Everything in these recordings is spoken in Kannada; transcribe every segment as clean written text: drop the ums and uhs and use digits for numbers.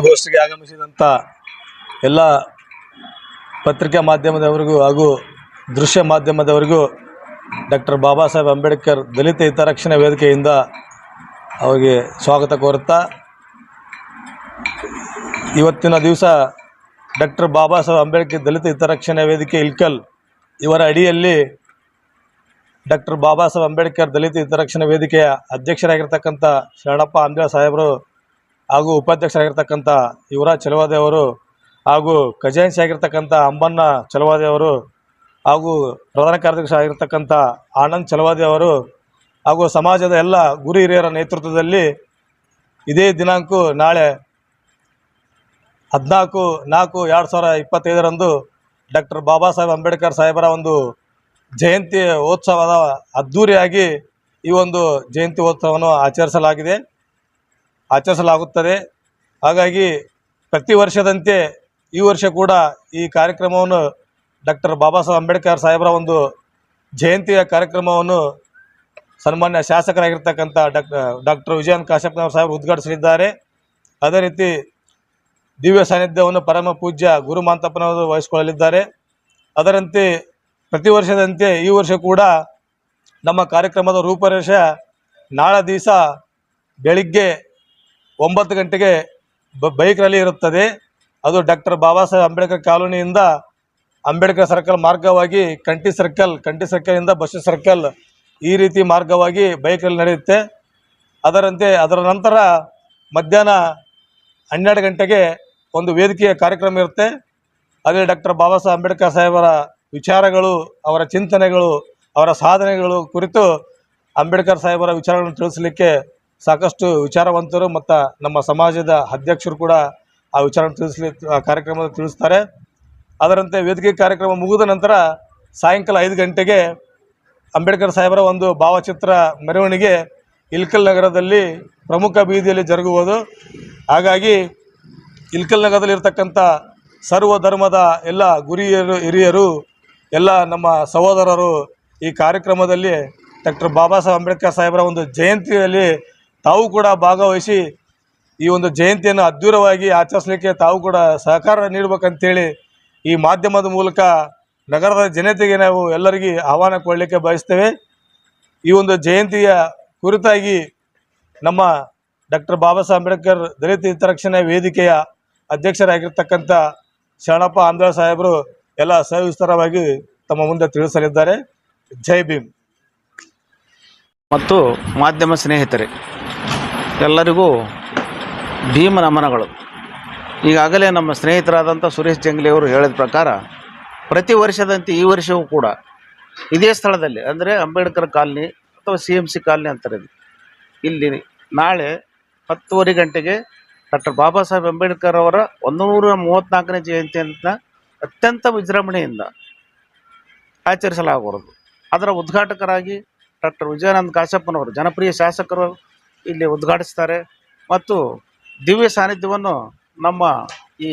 ಗೋಷ್ಠಿಗೆ ಆಗಮಿಸಿದಂಥ ಎಲ್ಲ ಪತ್ರಿಕಾ ಮಾಧ್ಯಮದವರಿಗೂ ಹಾಗೂ ದೃಶ್ಯ ಮಾಧ್ಯಮದವರಿಗೂ ಡಾಕ್ಟರ್ ಬಾಬಾ ಸಾಹೇಬ್ ಅಂಬೇಡ್ಕರ್ ದಲಿತ ಹಿತರಕ್ಷಣಾ ವೇದಿಕೆಯಿಂದ ಅವರಿಗೆ ಸ್ವಾಗತ ಕೋರುತ್ತಾ, ಇವತ್ತಿನ ದಿವಸ ಡಾಕ್ಟರ್ ಬಾಬಾ ಸಾಹೇಬ್ ಅಂಬೇಡ್ಕರ್ ದಲಿತ ಹಿತರಕ್ಷಣಾ ವೇದಿಕೆ ಇಲ್ಕಲ್ ಇವರ ಅಡಿಯಲ್ಲಿ ಡಾಕ್ಟರ್ ಬಾಬಾ ಸಾಹೇಬ್ ಅಂಬೇಡ್ಕರ್ ದಲಿತ ಹಿತರಕ್ಷಣಾ ವೇದಿಕೆಯ ಅಧ್ಯಕ್ಷರಾಗಿರ್ತಕ್ಕಂಥ ಶರಣಪ್ಪ ಆಂಧ್ರ ಸಾಹೇಬರು ಹಾಗೂ ಉಪಾಧ್ಯಕ್ಷರಾಗಿರ್ತಕ್ಕಂಥ ಯುವರಾಜ್ ಚಲವಾದಿ ಅವರು ಹಾಗೂ ಖಜಾನ್ಸಿ ಆಗಿರ್ತಕ್ಕಂಥ ಅಂಬಣ್ಣ ಚಲವಾದಿ ಅವರು ಹಾಗೂ ಪ್ರಧಾನ ಕಾರ್ಯದರ್ಶಿ ಆಗಿರ್ತಕ್ಕಂಥ ಆನಂದ್ ಚಲವಾದಿ ಅವರು ಹಾಗೂ ಸಮಾಜದ ಎಲ್ಲ ಗುರು ಹಿರಿಯರ ನೇತೃತ್ವದಲ್ಲಿ ಇದೇ ದಿನಾಂಕ ನಾಳೆ 14/4/2025 ಡಾಕ್ಟರ್ ಬಾಬಾ ಸಾಹೇಬ್ ಅಂಬೇಡ್ಕರ್ ಸಾಹೇಬರ ಒಂದು ಜಯಂತಿ ಉತ್ಸವದ ಅದ್ಧೂರಿಯಾಗಿ ಈ ಒಂದು ಜಯಂತಿ ಉತ್ಸವವನ್ನು ಆಚರಿಸಲಾಗುತ್ತದೆ. ಹಾಗಾಗಿ ಪ್ರತಿ ವರ್ಷದಂತೆ ಈ ವರ್ಷ ಕೂಡ ಈ ಕಾರ್ಯಕ್ರಮವನ್ನು ಡಾಕ್ಟರ್ ಬಾಬಾ ಸಾಹೇಬ್ ಅಂಬೇಡ್ಕರ್ ಸಾಹೇಬರ ಒಂದು ಜಯಂತಿಯ ಕಾರ್ಯಕ್ರಮವನ್ನು ಸನ್ಮಾನ್ಯ ಶಾಸಕರಾಗಿರ್ತಕ್ಕಂಥ ಡಾಕ್ಟರ್ ವಿಜಯನ್ ಕಾಶ್ಯಪ್ನವರ್ ಸಾಹೇಬರು ಉದ್ಘಾಟಿಸಲಿದ್ದಾರೆ. ಅದೇ ರೀತಿ ದಿವ್ಯ ಸಾನ್ನಿಧ್ಯವನ್ನು ಪರಮ ಪೂಜ್ಯ ಗುರು ಮಾಂತಪ್ಪನವರು ವಹಿಸಿಕೊಳ್ಳಲಿದ್ದಾರೆ. ಅದರಂತೆ ಪ್ರತಿ ವರ್ಷದಂತೆ ಈ ವರ್ಷ ಕೂಡ ನಮ್ಮ ಕಾರ್ಯಕ್ರಮದ ರೂಪರೇಷ ನಾಳೆ ದಿವಸ ಬೆಳಿಗ್ಗೆ 9 ಗಂಟೆಗೆ ಬೈಕ್ ರ್ಯಾಲಿ ಇರುತ್ತದೆ. ಅದು ಡಾಕ್ಟರ್ ಬಾಬಾ ಸಾಹೇಬ್ ಅಂಬೇಡ್ಕರ್ ಕಾಲೋನಿಯಿಂದ ಅಂಬೇಡ್ಕರ್ ಸರ್ಕಲ್ ಮಾರ್ಗವಾಗಿ ಕಂಠಿ ಸರ್ಕಲಿಂದ ಬಸ್ ಸರ್ಕಲ್ ಈ ರೀತಿ ಮಾರ್ಗವಾಗಿ ಬೈಕ್ ರ್ಯಾಲಿ ನಡೆಯುತ್ತೆ. ಅದರ ನಂತರ ಮಧ್ಯಾಹ್ನ 12 ಗಂಟೆಗೆ ಒಂದು ವೇದಿಕೆಯ ಕಾರ್ಯಕ್ರಮ ಇರುತ್ತೆ. ಅದೇ ಡಾಕ್ಟರ್ ಬಾಬಾ ಸಾಹೇಬ್ ಅಂಬೇಡ್ಕರ್ ಸಾಹೇಬರ ವಿಚಾರಗಳು, ಅವರ ಚಿಂತನೆಗಳು, ಅವರ ಸಾಧನೆಗಳು ಕುರಿತು ಅಂಬೇಡ್ಕರ್ ಸಾಹೇಬರ ವಿಚಾರಗಳನ್ನು ತಿಳಿಸಲಿಕ್ಕೆ ಸಾಕಷ್ಟು ವಿಚಾರವಂತರು ಮತ್ತು ನಮ್ಮ ಸಮಾಜದ ಅಧ್ಯಕ್ಷರು ಕೂಡ ಆ ವಿಚಾರ ಕಾರ್ಯಕ್ರಮದಲ್ಲಿ ತಿಳಿಸ್ತಾರೆ. ಅದರಂತೆ ವೇದಿಕೆ ಕಾರ್ಯಕ್ರಮ ಮುಗಿದ ನಂತರ ಸಾಯಂಕಾಲ 5 ಗಂಟೆಗೆ ಅಂಬೇಡ್ಕರ್ ಸಾಹೇಬರ ಒಂದು ಭಾವಚಿತ್ರ ಮೆರವಣಿಗೆ ಇಲ್ಕಲ್ ನಗರದಲ್ಲಿ ಪ್ರಮುಖ ಬೀದಿಯಲ್ಲಿ ಜರುಗುವುದು. ಹಾಗಾಗಿ ಇಲ್ಕಲ್ ನಗರದಲ್ಲಿ ಇರ್ತಕ್ಕಂಥ ಸರ್ವ ಧರ್ಮದ ಎಲ್ಲ ಹಿರಿಯರು ಎಲ್ಲ ನಮ್ಮ ಸಹೋದರರು ಈ ಕಾರ್ಯಕ್ರಮದಲ್ಲಿ ಡಾಕ್ಟರ್ ಬಾಬಾ ಸಾಹೇಬ್ ಅಂಬೇಡ್ಕರ್ ಸಾಹೇಬರ ಒಂದು ಜಯಂತಿಯಲ್ಲಿ ತಾವು ಕೂಡ ಭಾಗವಹಿಸಿ ಈ ಒಂದು ಜಯಂತಿಯನ್ನು ಅದ್ಧೂರವಾಗಿ ಆಚರಿಸಲಿಕ್ಕೆ ತಾವು ಕೂಡ ಸಹಕಾರ ನೀಡಬೇಕಂತೇಳಿ ಈ ಮಾಧ್ಯಮದ ಮೂಲಕ ನಗರದ ಜನತೆಗೆ ನಾವು ಎಲ್ಲರಿಗೂ ಆಹ್ವಾನ ಕೊಡಲಿಕ್ಕೆ ಬಯಸ್ತೇವೆ. ಈ ಒಂದು ಜಯಂತಿಯ ಕುರಿತಾಗಿ ನಮ್ಮ ಡಾಕ್ಟರ್ ಬಾಬಾ ಸಾಹೇಬ್ ಅಂಬೇಡ್ಕರ್ ದಲಿತ ಹಿತರಕ್ಷಣಾ ವೇದಿಕೆಯ ಅಧ್ಯಕ್ಷರಾಗಿರ್ತಕ್ಕಂಥ ಶರಣಪ್ಪ ಆಂಧ್ರ ಸಾಹೇಬರು ಎಲ್ಲ ಸವಿಸ್ತಾರವಾಗಿ ತಮ್ಮ ಮುಂದೆ ತಿಳಿಸಲಿದ್ದಾರೆ. ಜೈ ಭೀಮ್. ಮತ್ತು ಮಾಧ್ಯಮ ಸ್ನೇಹಿತರೆ ಎಲ್ಲರಿಗೂ ಭೀಮ ನಮನಗಳು. ಈಗಾಗಲೇ ನಮ್ಮ ಸ್ನೇಹಿತರಾದಂಥ ಸುರೇಶ್ ಜಂಗ್ಲಿಯವರು ಹೇಳಿದ ಪ್ರಕಾರ ಪ್ರತಿ ವರ್ಷದಂತೆ ಈ ವರ್ಷವೂ ಕೂಡ ಇದೇ ಸ್ಥಳದಲ್ಲಿ ಅಂದರೆ ಅಂಬೇಡ್ಕರ್ ಕಾಲನಿ ಅಥವಾ CMC ಕಾಲನಿ ಅಂತಾರೆ, ಇಲ್ಲಿ ನಾಳೆ 10:30 ಗಂಟೆಗೆ ಡಾಕ್ಟರ್ ಬಾಬಾ ಸಾಹೇಬ್ ಅಂಬೇಡ್ಕರ್ ಅವರ 134ನೇ ಜಯಂತಿಯನ್ನು ಅತ್ಯಂತ ವಿಜೃಂಭಣೆಯಿಂದ ಆಚರಿಸಲಾಗುವುದು. ಅದರ ಉದ್ಘಾಟಕರಾಗಿ ಡಾಕ್ಟರ್ ವಿಜಯಾನಂದ ಕಾಶಪ್ಪನವರು ಜನಪ್ರಿಯ ಶಾಸಕರು ಇಲ್ಲಿ ಉದ್ಘಾಟಿಸ್ತಾರೆ. ಮತ್ತು ದಿವ್ಯ ಸಾನ್ನಿಧ್ಯವನ್ನು ನಮ್ಮ ಈ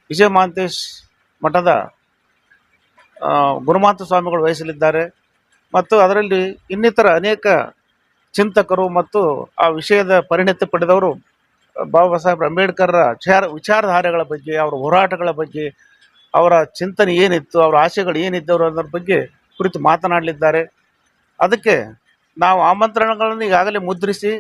ವಿಜಯ ಮಹಾಂತೇಶ್ ಮಠದ ಗುರುಮಾಂತ ಸ್ವಾಮಿಗಳು ವಹಿಸಲಿದ್ದಾರೆ. ಮತ್ತು ಅದರಲ್ಲಿ ಇನ್ನಿತರ ಅನೇಕ ಚಿಂತಕರು ಮತ್ತು ಆ ವಿಷಯದ ಪರಿಣತಿ ಪಡೆದವರು ಬಾಬಾ ಸಾಹೇಬ್ ಅಂಬೇಡ್ಕರ್ರ ವಿಚಾರಧಾರೆಗಳ ಬಗ್ಗೆ, ಅವರ ಹೋರಾಟಗಳ ಬಗ್ಗೆ, ಅವರ ಚಿಂತನೆ ಏನಿತ್ತು, ಅವರ ಆಶಯಗಳು ಏನಿದ್ದವರು ಅನ್ನೋದ್ರ ಬಗ್ಗೆ ಕುರಿತು ಮಾತನಾಡಲಿದ್ದಾರೆ. ಅದಕ್ಕೆ ನಾವು ಆಮಂತ್ರಣಗಳನ್ನು ಈಗಾಗಲೇ ಮುದ್ರಿಸಿ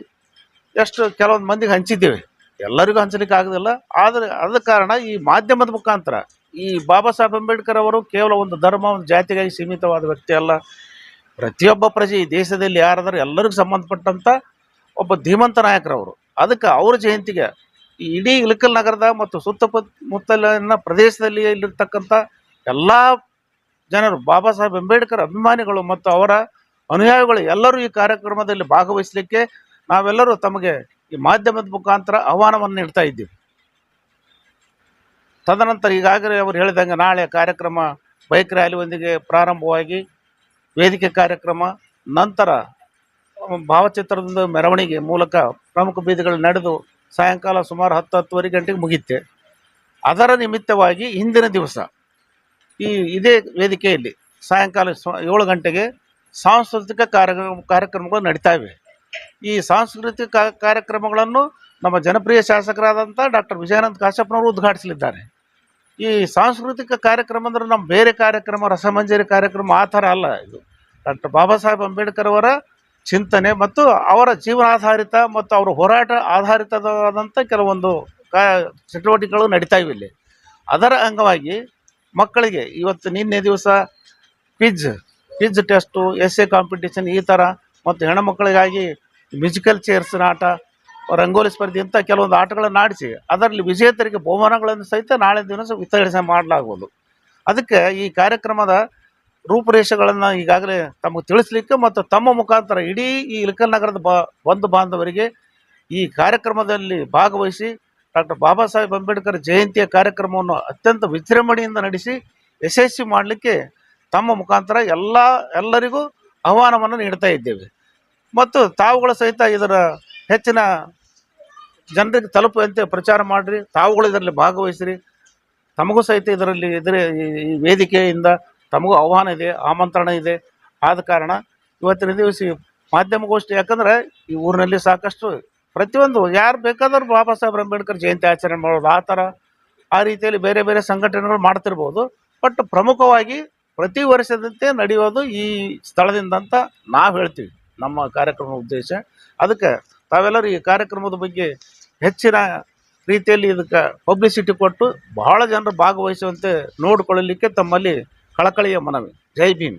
ಕೆಲವೊಂದು ಮಂದಿಗೆ ಹಂಚಿದ್ದೇವೆ. ಎಲ್ಲರಿಗೂ ಹಂಚಲಿಕ್ಕೆ ಆಗೋದಿಲ್ಲ. ಆದರೆ ಅದ ಕಾರಣ ಈ ಮಾಧ್ಯಮದ ಮುಖಾಂತರ ಈ ಬಾಬಾ ಸಾಹೇಬ್ ಅಂಬೇಡ್ಕರ್ ಅವರು ಕೇವಲ ಒಂದು ಧರ್ಮ, ಒಂದು ಜಾತಿಗಾಗಿ ಸೀಮಿತವಾದ ವ್ಯಕ್ತಿ ಅಲ್ಲ. ಪ್ರತಿಯೊಬ್ಬ ಪ್ರಜೆ ಈ ದೇಶದಲ್ಲಿ ಯಾರಾದರೂ ಎಲ್ಲರಿಗೂ ಸಂಬಂಧಪಟ್ಟಂಥ ಒಬ್ಬ ಧೀಮಂತ ನಾಯಕರವರು. ಅದಕ್ಕೆ ಅವರ ಜಯಂತಿಗೆ ಈ ಇಡೀ ಇಳಕಲ್ ನಗರದ ಮತ್ತು ಸುತ್ತಮುತ್ತಲಿನ ಪ್ರದೇಶದಲ್ಲಿ ಇಲ್ಲಿರ್ತಕ್ಕಂಥ ಎಲ್ಲ ಜನರು, ಬಾಬಾ ಸಾಹೇಬ್ ಅಂಬೇಡ್ಕರ್ ಅಭಿಮಾನಿಗಳು ಮತ್ತು ಅವರ ಅನುಯಾಯಿಗಳು ಎಲ್ಲರೂ ಈ ಕಾರ್ಯಕ್ರಮದಲ್ಲಿ ಭಾಗವಹಿಸಲಿಕ್ಕೆ ನಾವೆಲ್ಲರೂ ತಮಗೆ ಈ ಮಾಧ್ಯಮದ ಮುಖಾಂತರ ಆಹ್ವಾನವನ್ನು ನೀಡ್ತಾ ಇದ್ದೀವಿ. ತದನಂತರ ಈಗಾಗಲೇ ಅವರು ಹೇಳಿದಂಗೆ ನಾಳೆ ಕಾರ್ಯಕ್ರಮ ಬೈಕ್ ರ್ಯಾಲಿಯೊಂದಿಗೆ ಪ್ರಾರಂಭವಾಗಿ ವೇದಿಕೆ ಕಾರ್ಯಕ್ರಮ, ನಂತರ ಭಾವಚಿತ್ರದ ಮೆರವಣಿಗೆ ಮೂಲಕ ಪ್ರಮುಖ ಬೀದಿಗಳು ನಡೆದು ಸಾಯಂಕಾಲ ಸುಮಾರು 10-10:30 ಗಂಟೆಗೆ ಮುಗಿಯುತ್ತೆ. ಅದರ ನಿಮಿತ್ತವಾಗಿ ಹಿಂದಿನ ದಿವಸ ಇದೇ ವೇದಿಕೆಯಲ್ಲಿ ಸಾಯಂಕಾಲ 7 ಗಂಟೆಗೆ ಸಾಂಸ್ಕೃತಿಕ ಕಾರ್ಯಕ್ರಮಗಳು ನಡೀತಾ ಇವೆ. ಈ ಸಾಂಸ್ಕೃತಿಕ ಕಾರ್ಯಕ್ರಮಗಳನ್ನು ನಮ್ಮ ಜನಪ್ರಿಯ ಶಾಸಕರಾದಂಥ ಡಾಕ್ಟರ್ ವಿಜಯಾನಂದ ಕಾಶ್ಯಪ್ನವರು ಉದ್ಘಾಟಿಸಲಿದ್ದಾರೆ. ಈ ಸಾಂಸ್ಕೃತಿಕ ಕಾರ್ಯಕ್ರಮ ಅಂದ್ರೆ ನಮ್ಮ ಬೇರೆ ಕಾರ್ಯಕ್ರಮ, ರಸಮಂಜರಿ ಕಾರ್ಯಕ್ರಮ ಆ ಥರ ಅಲ್ಲ. ಇದು ಡಾಕ್ಟರ್ ಬಾಬಾ ಸಾಹೇಬ್ ಅಂಬೇಡ್ಕರ್ ಅವರ ಚಿಂತನೆ ಮತ್ತು ಅವರ ಜೀವನಾಧಾರಿತ ಮತ್ತು ಅವರ ಹೋರಾಟ ಆಧಾರಿತವಾದಂಥ ಕೆಲವೊಂದು ಚಟುವಟಿಕೆಗಳು ನಡೀತಾ ಇವೆ ಇಲ್ಲಿ. ಅದರ ಅಂಗವಾಗಿ ಮಕ್ಕಳಿಗೆ ಇವತ್ತು ನಿನ್ನೆ ದಿವಸ ಕ್ವಿಜ್ ಟೆಸ್ಟು, ಎಸ್ಸೆ ಕಾಂಪಿಟೇಷನ್ ಈ ಥರ, ಮತ್ತು ಹೆಣ್ಣುಮಕ್ಕಳಿಗಾಗಿ ಮ್ಯೂಸಿಕಲ್ ಚೇರ್ಸ್ನ ಆಟ, ರಂಗೋಲಿ ಸ್ಪರ್ಧೆ ಇಂಥ ಕೆಲವೊಂದು ಆಟಗಳನ್ನು ಆಡಿಸಿ ಅದರಲ್ಲಿ ವಿಜೇತರಿಗೆ ಬಹುಮಾನಗಳನ್ನು ಸಹಿತ ನಾಳೆ ದಿವಸ ವಿತರಣೆ ಮಾಡಲಾಗುವುದು. ಅದಕ್ಕೆ ಈ ಕಾರ್ಯಕ್ರಮದ ರೂಪುರೇಷೆಗಳನ್ನು ಈಗಾಗಲೇ ತಮಗೆ ತಿಳಿಸ್ಲಿಕ್ಕೆ ಮತ್ತು ತಮ್ಮ ಮುಖಾಂತರ ಇಡೀ ಈ ಇಳಕಲ್ ನಗರದ ಬಂಧು ಬಾಂಧವರಿಗೆ ಈ ಕಾರ್ಯಕ್ರಮದಲ್ಲಿ ಭಾಗವಹಿಸಿ ಡಾಕ್ಟರ್ ಬಾಬಾ ಸಾಹೇಬ್ ಅಂಬೇಡ್ಕರ್ ಜಯಂತಿಯ ಕಾರ್ಯಕ್ರಮವನ್ನು ಅತ್ಯಂತ ವಿಜೃಂಭಣೆಯಿಂದ ನಡೆಸಿ ಯಶಸ್ವಿ ಮಾಡಲಿಕ್ಕೆ ತಮ್ಮ ಮುಖಾಂತರ ಎಲ್ಲರಿಗೂ ಆಹ್ವಾನವನ್ನು ನೀಡ್ತಾ ಇದ್ದೇವೆ. ಮತ್ತು ತಾವುಗಳು ಸಹಿತ ಇದರ ಹೆಚ್ಚಿನ ಜನರಿಗೆ ತಲುಪುವಂತೆ ಪ್ರಚಾರ ಮಾಡಿರಿ, ತಾವುಗಳು ಇದರಲ್ಲಿ ಭಾಗವಹಿಸಿರಿ. ತಮಗೂ ಸಹಿತ ಈ ವೇದಿಕೆಯಿಂದ ತಮಗೂ ಆಹ್ವಾನ ಇದೆ, ಆಮಂತ್ರಣ ಇದೆ. ಆದ ಕಾರಣ ಇವತ್ತಿನ ದಿವಸ ಮಾಧ್ಯಮಗೋಷ್ಠಿ, ಯಾಕಂದರೆ ಈ ಊರಿನಲ್ಲಿ ಸಾಕಷ್ಟು ಪ್ರತಿಯೊಂದು ಯಾರು ಬೇಕಾದರೂ ಬಾಬಾ ಸಾಹೇಬ್ ಅಂಬೇಡ್ಕರ್ ಜಯಂತಿ ಆಚರಣೆ ಮಾಡೋದು ಆ ರೀತಿಯಲ್ಲಿ ಬೇರೆ ಬೇರೆ ಸಂಘಟನೆಗಳು ಮಾಡ್ತಿರ್ಬೋದು. ಬಟ್ ಪ್ರಮುಖವಾಗಿ ಪ್ರತಿ ವರ್ಷದಂತೆ ನಡೆಯೋದು ಈ ಸ್ಥಳದಿಂದ ಅಂತ ನಾವು ಹೇಳ್ತೀವಿ, ನಮ್ಮ ಕಾರ್ಯಕ್ರಮ ಉದ್ದೇಶ. ಅದಕ್ಕೆ ತಾವೆಲ್ಲರೂ ಈ ಕಾರ್ಯಕ್ರಮದ ಬಗ್ಗೆ ಹೆಚ್ಚಿನ ರೀತಿಯಲ್ಲಿ ಇದಕ್ಕೆ ಪಬ್ಲಿಸಿಟಿ ಕೊಟ್ಟು ಬಹಳ ಜನರು ಭಾಗವಹಿಸುವಂತೆ ನೋಡಿಕೊಳ್ಳಲಿಕ್ಕೆ ತಮ್ಮಲ್ಲಿ ಕಳಕಳಿಯ ಮನವಿ. ಜೈ ಭೀಮ್.